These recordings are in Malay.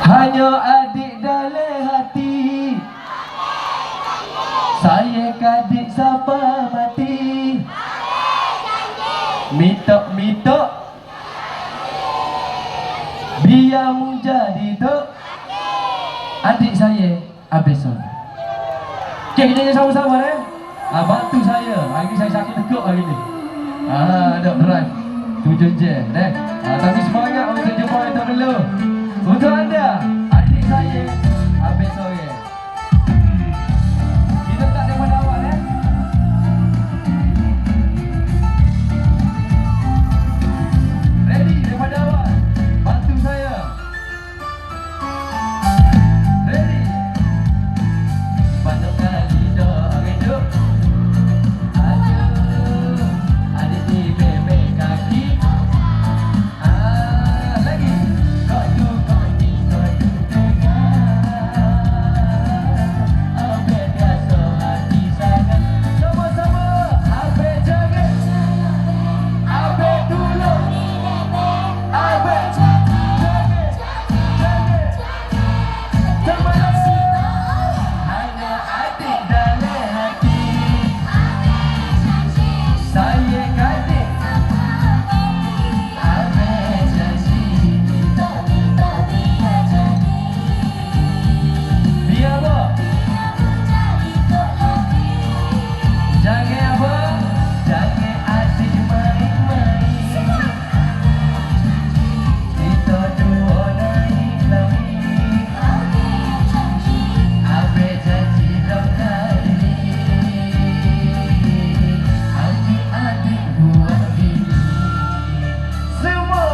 Hanya adik dalam hati, saya kadik siapa mati. Mitok-mitok biar menjadi tok adik saya Abeson. Okay, kita nyanyi sama-sama bantu saya. Hari ni saya sakit tekuk hari ni. Ada drive 7 jam tapi semangat untuk jumpa itu dulu. Untuk anda, adik saya Abeson. Kita tak daripada awal ready daripada awal. Bantu saya. Ready. Banyak kali dah hidup. Aduh, adik ni bebek kaki. Lagi. Kau tu dengar. Abang biasa hati sangat. Sama-sama. Abang jaga. Abang tolong. Abang jaga. Hanya adik dalam hati, saya kadik. Abang janji biar apa? Jangan apa? Jangan adik main-main. Kita dua naik langit. Abang janji dong kali ni. Adik-adik buat diri. Semua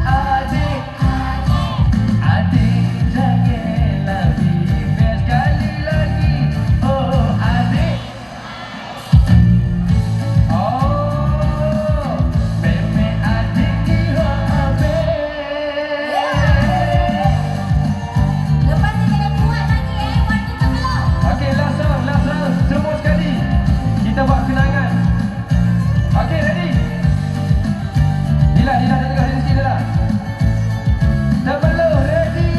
adik, adik janganlah bibir sekali lagi. Oh adik, oh memek adik kira abang. Lepas ni kena buat lagi waktu tenggelam. Okey, last round, semua sekali. Kita buat kenangan. Okey, ready? Dila dah tengah ready sikit dah. Sebelum ready.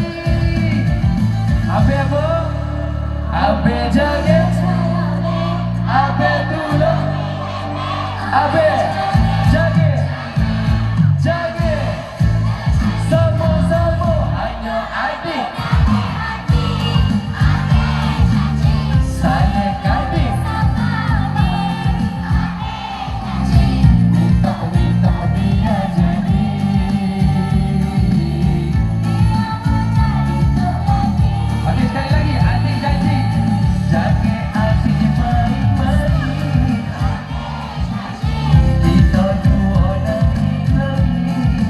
Abang apa? Abang jaga. Abang tolong. Abang jaga. Jaga. Sama-sama hanya adik. Saya kadik. Minta biar jadi. Okey, sekali lagi. Adik janji. Jaga adik main-main. Kita dua naik langit.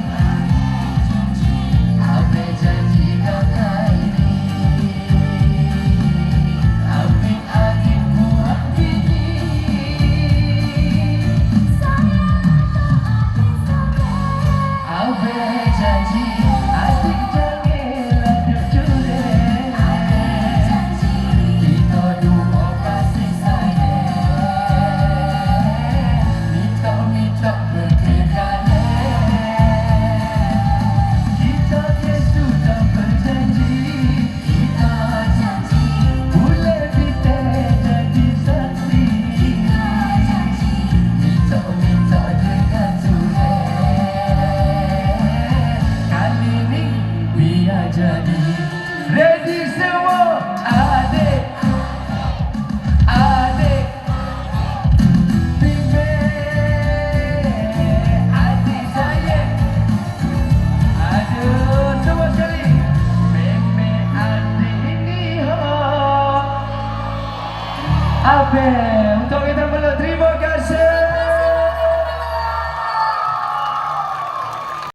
Abang janji kakak ini. Adik-adik buat gini. Abang janji adik janganlah duk curang. Kita dua kasih sayang. Minta-minta berkekalan. Kita sudah berjanji. Kita janji boleh kita jadi saksi. Minta-minta dengan curang. Kali ni biar jadi. Ready semua adik. Adik bimbing adik saya. Aduh, semua sekali. Bimbing adik ini Abang. Untuk kita belum terima kasih.